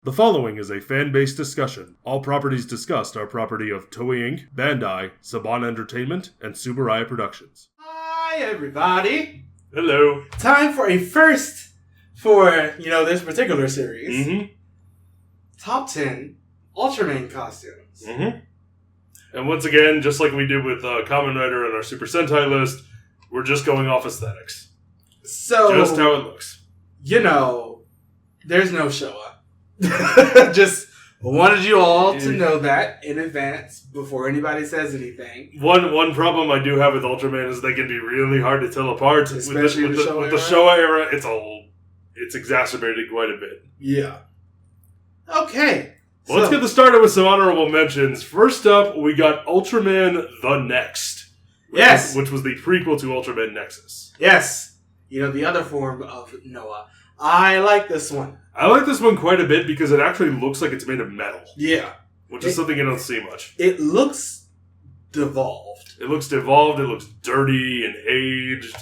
The following is a fan-based discussion. All properties discussed are property of Toei Inc., Bandai, Saban Entertainment, and Subaraya Productions. Hi, everybody. Hello. Time for a first for, this particular series. Mm-hmm. Top 10 Ultraman costumes. Mm-hmm. And once again, just like we did with Kamen Rider and our Super Sentai list, we're just going off aesthetics. So, just how it looks. There's no Showa. Just wanted you all to know that in advance before anybody says anything. One problem I do have with Ultraman is they can be really hard to tell apart. Especially with the Showa era, it's exacerbated quite a bit. Yeah. Okay. Well, let's get this started with some honorable mentions. First up, we got Ultraman the Next. Which was the prequel to Ultraman Nexus. Yes. The other form of Noah. I like this one. I like this one quite a bit because it actually looks like it's made of metal. Yeah. Which is something you don't see much. It looks devolved. It looks devolved, it looks dirty and aged.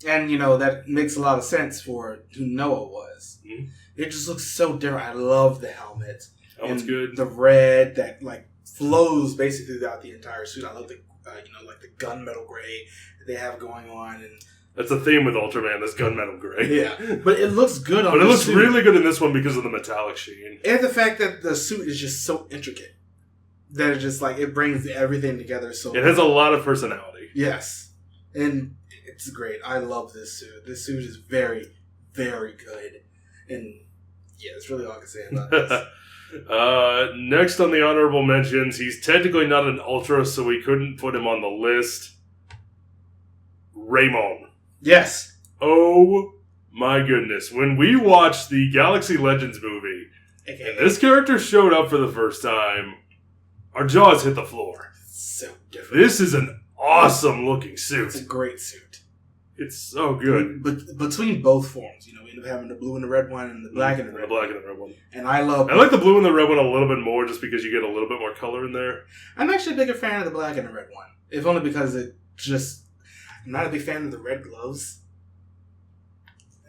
And, that makes a lot of sense for who Noah was. Mm-hmm. It just looks so different. I love the helmet. Helmet's good. The red that, flows basically throughout the entire suit. I love the, the gunmetal gray that they have going on. And that's the theme with Ultraman, this gunmetal gray. Yeah. But it looks good on the suit. But it looks really good in this one because of the metallic sheen. And the fact that the suit is just so intricate. That it just, it brings everything together so It has a lot of personality. Yes. And it's great. I love this suit. This suit is very, very good. And, yeah, that's really all I can say about this. Next on the honorable mentions, he's technically not an Ultra, so we couldn't put him on the list. Remo. Yes. Oh my goodness. When we watched the Galaxy Legends movie, and this character showed up for the first time, our jaws hit the floor. So different. This is an awesome looking suit. It's a great suit. It's so good. But between both forms, we end up having the blue and the red one and the black and the red one. And I like the blue and the red one a little bit more just because you get a little bit more color in there. I'm actually a bigger fan of the black and the red one. If only because I'm not a big fan of the red gloves.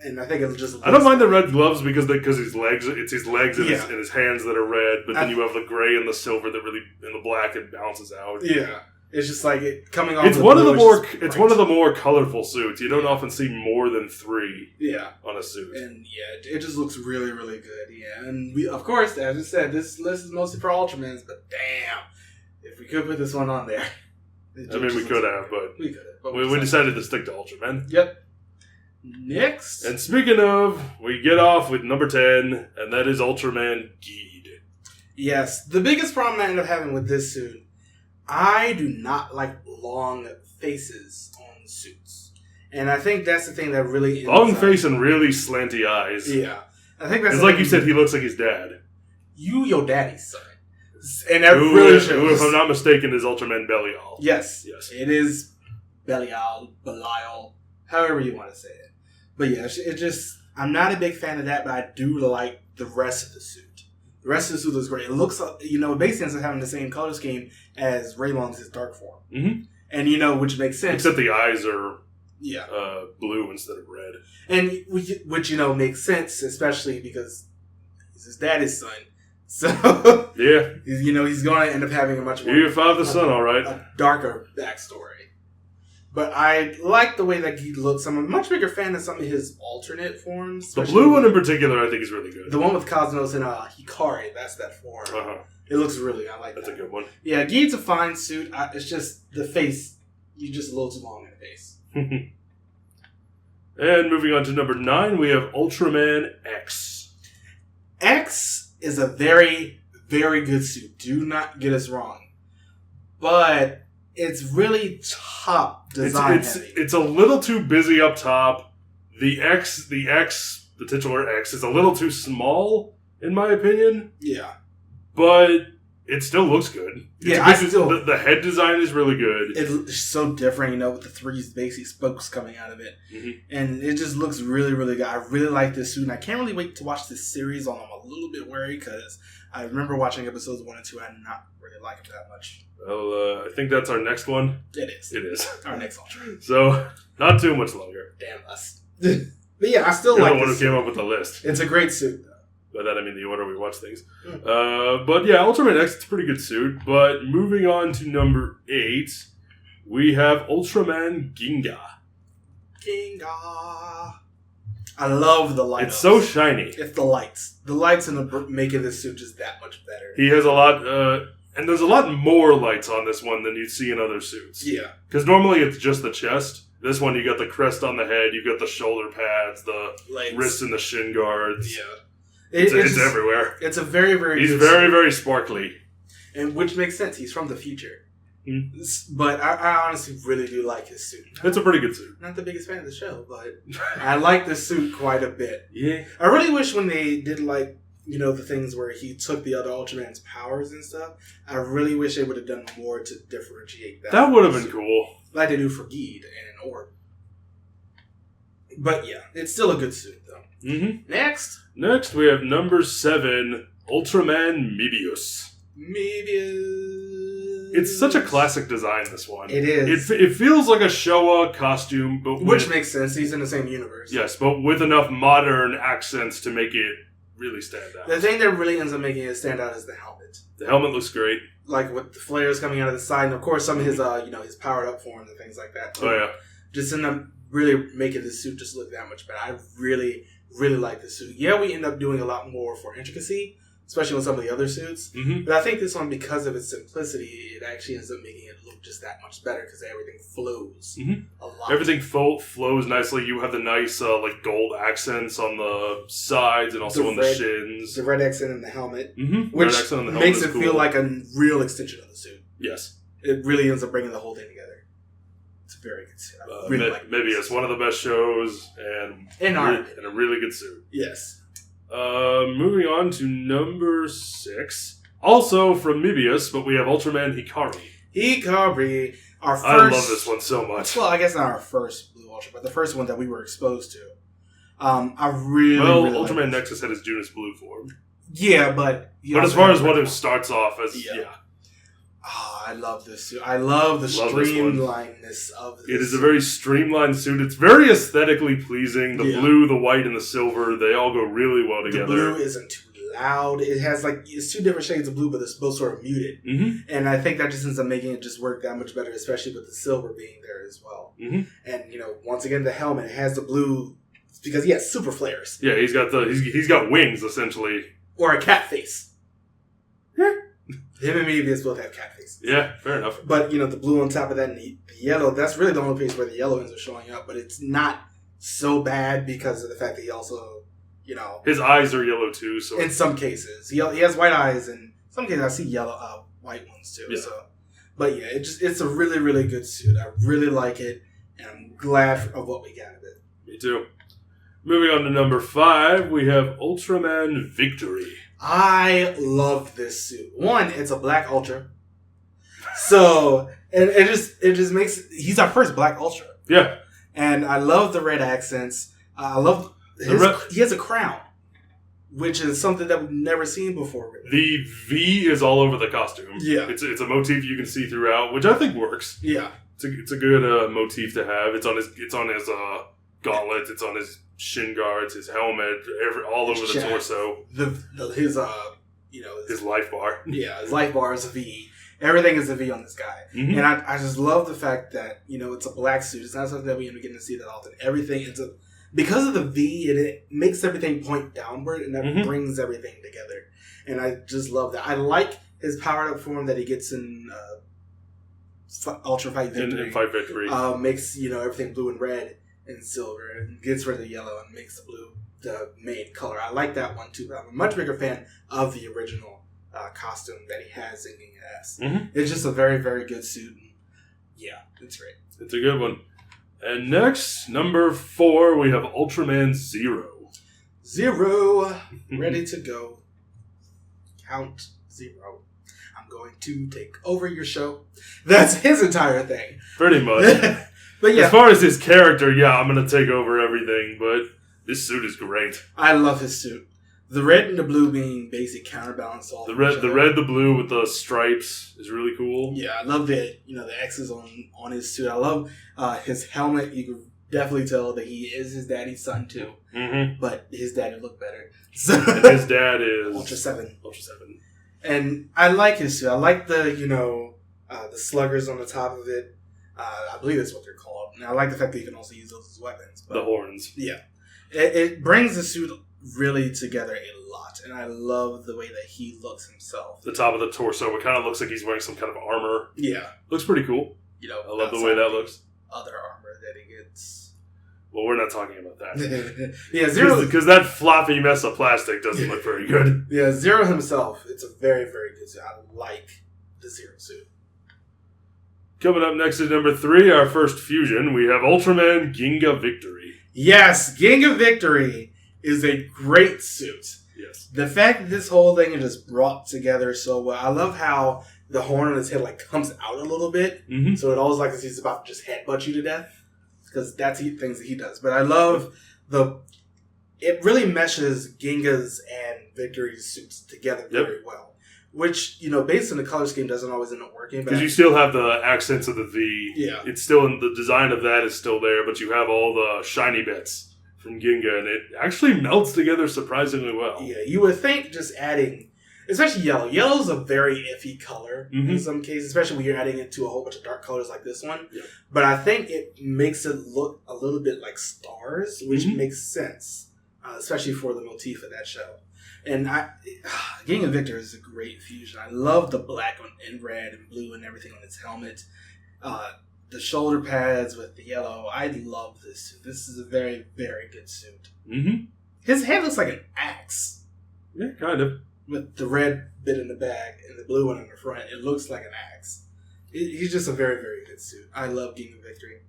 And I think it just I don't mind the red gloves because his legs, it's his legs and his hands that are red, but then you have the gray and the silver that really, and the black, it balances out. Yeah. It's just it coming off. It's one of the more colorful suits. You don't often see more than 3 on a suit. And it just looks really, really good. Yeah. And we, of course, as I said, this list is mostly for Ultramans, but damn, if we could put this one on there. We could have, but we decided to stick to Ultraman. Yep. Next. And speaking of, we get off with number 10, and that is Ultraman Ginga. Yes. The biggest problem I end up having with this suit, I do not like long faces on suits. And I think that's the thing that really... Long face and really slanty eyes. Yeah. I think that's... It's like you said, he looks like his dad. Your daddy's son. And that really shows. Who, if I'm not mistaken, is Ultraman Belial. Yes. It is Belial, however you want to say it. But yeah, it just... I'm not a big fan of that, but I do like the rest of the suit. The rest of the suit looks great. It looks, it basically ends up having the same color scheme as Raymond's dark form. Mm-hmm. And, which makes sense. Except the eyes are blue instead of red. And which, makes sense, especially because he's his daddy's son. So, yeah. He's going to end up having a much more... You're your father's son, all right. A darker backstory. But I like the way that he looks. I'm a much bigger fan of some of his alternate forms. The blue one in particular, I think, is really good. The one with Cosmos and Hikari, that's that form. Uh-huh. It looks really, I like That's a good one. Yeah, Ginga's a fine suit. It's just the face, you're just a little too long in the face. And moving on to number 9, we have Ultraman X. X is a very, very good suit. Do not get us wrong. But... it's really top design heavy. It's a little too busy up top. The titular X, is a little too small, in my opinion. Yeah. But it still looks good. The head design is really good. It's so different, with the 3 basic spokes coming out of it. Mm-hmm. And it just looks really, really good. I really like this suit, and I can't really wait to watch this series, although I'm a little bit worried, because I remember watching episodes 1 and 2, I did not really like it that much. Well, I think that's our next one. It is. Our next Ultra. So, not too much longer. Damn us. But yeah, I still You're like the one who came up with the list. It's a great suit, though. By that I mean the order we watch things. But yeah, Ultraman X, it's a pretty good suit. But moving on to number 8, we have Ultraman Ginga. Ginga. I love the lights. It's so shiny. It's the lights. The lights in the making this suit just that much better. He has a lot, and there's a lot more lights on this one than you'd see in other suits. Yeah. Because normally it's just the chest. This one, you got the crest on the head, you've got the shoulder pads, the wrists and the shin guards. Yeah. It's everywhere. It's a very, very He's very, very sparkly. And which makes sense. He's from the future. Mm. But I honestly really do like his suit. It's a pretty good suit. Not the biggest fan of the show, but I like this suit quite a bit. Yeah. I really wish when they did the things where he took the other Ultraman's powers and stuff, I really wish they would have done more to differentiate that. That would have been cool. Like they do for Geed and Orb. But yeah, it's still a good suit though. Mm-hmm. Next we have number 7, Ultraman Mebius. It's such a classic design, this one. It is. It feels like a Showa costume, but which makes sense. He's in the same universe. Yes, but with enough modern accents to make it really stand out. The thing that really ends up making it stand out is the helmet. The helmet looks great. Like with the flares coming out of the side, and of course some of his his powered up forms and things like that. Oh yeah. Just end up really making the suit just look that much better. I really, really like the suit. Yeah, we end up doing a lot more for intricacy, especially with some of the other suits. Mm-hmm. But I think this one, because of its simplicity, it actually ends up making it look just that much better because everything flows a lot. Everything flows nicely. You have the nice gold accents on the sides and also on the shins. The red accent in the helmet, mm-hmm. which the helmet makes it cool. feel like a real extension of the suit. Yes. It really ends up bringing the whole thing together. It's a very good suit. I really like it. Mebius, one of the best shows, and a really good suit. Yes. Moving on to number 6. Also from Mebius, but we have Ultraman Hikari. Hikari, our first... I love this one so much. Well, I guess not our first Blue Ultra, but the first one that we were exposed to. I really Ultraman like Nexus had his Junus Blue form. Yeah, but... But as far as what it starts off as, yeah. Oh, I love this suit. I love the streamlinedness of this. It is a very streamlined suit. It's very aesthetically pleasing. The blue, the white, and the silver, they all go really well together. The blue isn't too loud. It has it's 2 different shades of blue, but it's both sort of muted. Mm-hmm. And I think that just ends up making it just work that much better, especially with the silver being there as well. Mm-hmm. And, once again, the helmet has the blue because he has super flares. Yeah, he's got wings, essentially. Or a cat face. Him and Mebius both have cat faces. Yeah, fair enough. But, the blue on top of that and the yellow, that's really the only place where the yellow ends up showing up. But it's not so bad because of the fact that he also, his eyes are yellow too. So in some cases. He has white eyes, and in some cases I see yellow, white ones too. Yeah. So, but yeah, it's a really, really good suit. I really like it, and I'm glad of what we got of it. Me too. Moving on to number 5, we have Ultraman Victory. I love this suit. One, it's a black Ultra. So, and it just makes... He's our first black Ultra. Yeah. And I love the red accents. I love... he has a crown, which is something that we've never seen before. Really. The V is all over the costume. Yeah. It's a motif you can see throughout, which I think works. Yeah. It's a good motif to have. It's on his gauntlets. It's on his shin guards, his helmet, all over the torso. His life bar. Yeah, his life bar is a V. Everything is a V on this guy. Mm-hmm. And I just love the fact that, it's a black suit. It's not something that we end up getting to see that often. Everything because of the V, it makes everything point downward, and that brings everything together. And I just love that. I like his powered up form that he gets in Ultra Fight Victory. In Fight Victory. Makes, everything blue and red and silver, and gets rid of the yellow and makes the blue the main color. I like that one too, but I'm a much bigger fan of the original costume that he has in Ginga S. Mm-hmm. It's just a very, very good suit. And yeah, it's great. It's a good one. And next, number 4, we have Ultraman Zero. Zero, ready to go. Count 0. I'm going to take over your show. That's his entire thing. Pretty much. But yeah, as far as his character, I'm going to take over everything, but this suit is great. I love his suit. The red and the blue being basic counterbalance. All the red, the blue with the stripes is really cool. Yeah, I love the X's on his suit. I love his helmet. You can definitely tell that he is his daddy's son too. Mm-hmm. But his daddy looked better. So, and his dad is Ultra 7. Ultra 7. And I like his suit. I like the, the sluggers on the top of it. I believe that's what they're called. And I like the fact that you can also use those as weapons. But the horns. Yeah. It brings the suit really together a lot. And I love the way that he looks himself. The top of the torso, it kind of looks like he's wearing some kind of armor. Yeah. Looks pretty cool. I love the way that looks. Other armor that he gets. Well, we're not talking about that. Yeah, Zero. Because that floppy mess of plastic doesn't look very good. Yeah, Zero himself, it's a very, very good suit. I like the Zero suit. Coming up next at number 3, our first fusion, we have Ultraman Ginga Victory. Yes, Ginga Victory is a great suit. Yes. The fact that this whole thing is just brought together so well. I love how the horn on his head comes out a little bit. Mm-hmm. So it always like as he's about to just headbutt you to death. Because that's things that he does. But I love it really meshes Ginga's and Victory's suits together very well. Which, based on the color scheme doesn't always end up working. Because you still have the accents of the V. Yeah. It's still, the design of that is still there, but you have all the shiny bits from Ginga, and it actually melts together surprisingly well. Yeah, you would think just adding, especially yellow. Yellow's a very iffy color in some cases, especially when you're adding it to a whole bunch of dark colors like this one. Yeah. But I think it makes it look a little bit like stars, which makes sense, especially for the motif of that show. And Ginga Victor is a great fusion. I love the black and red and blue and everything on its helmet. The shoulder pads with the yellow. I love this suit. This is a very, very good suit. Mm-hmm. His head looks like an axe. Yeah, kind of. With the red bit in the back and the blue one in the front. It looks like an axe. He's just a very, very good suit. I love Ginga Victory.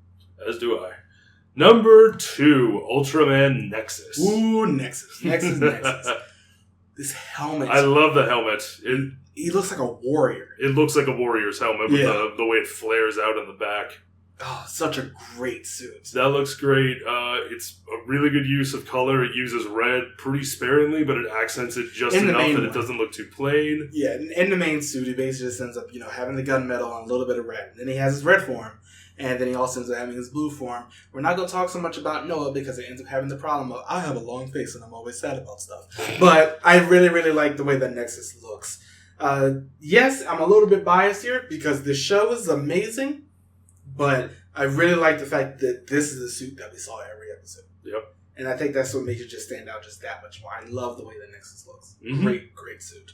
As do I. Number 2, Ultraman Nexus. Ooh, Nexus. Nexus. This helmet. I love the helmet. He looks like a warrior. It looks like a warrior's helmet with the way it flares out in the back. Oh, such a great suit. That looks great. It's a really good use of color. It uses red pretty sparingly, but it accents it just enough that it doesn't look too plain. Yeah, in the main suit, he basically just ends up, having the gunmetal and a little bit of red. Then he has his red form, and then he also ends up having his blue form. We're not going to talk so much about Noah because it ends up having the problem of, I have a long face and I'm always sad about stuff. But I really, really like the way that Nexus looks. Yes, I'm a little bit biased here because the show is amazing, but I really like the fact that this is the suit that we saw every episode. Yep. And I think that's what makes it just stand out just that much more. I love the way that Nexus looks. Mm-hmm. Great, great suit.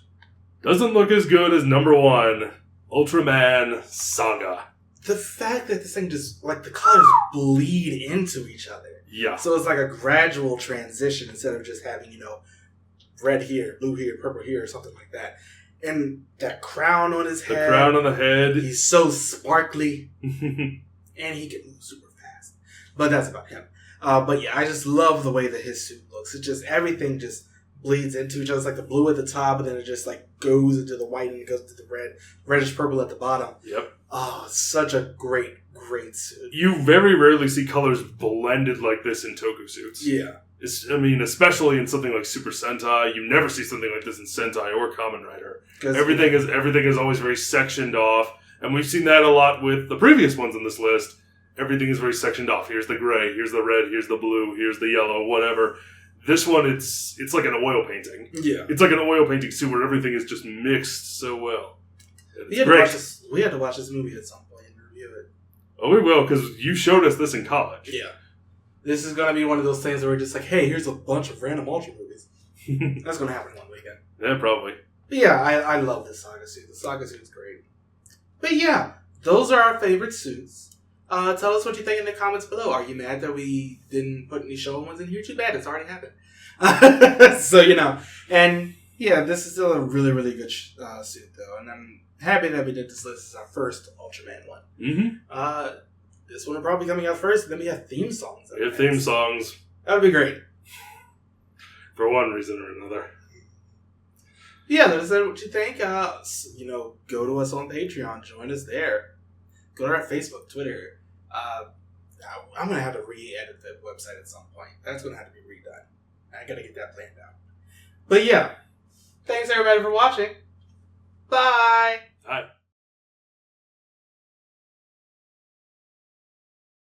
Doesn't look as good as number 1, Ultraman Saga. The fact that this thing just, the colors bleed into each other. Yeah. So it's like a gradual transition instead of just having, red here, blue here, purple here, or something like that. And that crown on his head. The crown on the head. He's so sparkly. And he can move super fast. But that's about him. But yeah, I just love the way that his suit looks. It just, everything just bleeds into each other. It's like the blue at the top, and then it just goes into the white and it goes to the red, reddish purple at the bottom. Yep. Oh, such a great, great suit. You very rarely see colors blended like this in Toku suits. Yeah. Especially in something like Super Sentai, you never see something like this in Sentai or Kamen Rider. Everything is always very sectioned off, and we've seen that a lot with the previous ones on this list. Everything is very sectioned off. Here's the gray, here's the red, here's the blue, here's the yellow, whatever. This one, it's like an oil painting. Yeah. It's like an oil painting suit where everything is just mixed so well. We had to watch this movie at some point and review it. Oh, we will, because you showed us this in college. Yeah. This is going to be one of those things where we're just like, hey, here's a bunch of random Ultra movies. That's going to happen one weekend. Yeah, probably. But yeah, I love the Saga suit. The Saga suit is great. But yeah, those are our favorite suits. Tell us what you think in the comments below. Are you mad that we didn't put any show ones in here? Too bad. It's already happened. So, and yeah, this is still a really, really good suit, though. And I'm happy that we did this list as our first Ultraman one. Mm-hmm. This one will probably be coming out first, and then we have theme songs. We have theme songs. That would be great. For one reason or another. Yeah, let us know what you think. Go to us on Patreon. Join us there. Go to our Facebook, Twitter. I'm going to have to re-edit the website at some point. That's going to have to be redone. I got to get that planned out. But yeah, thanks everybody for watching. Bye. Bye.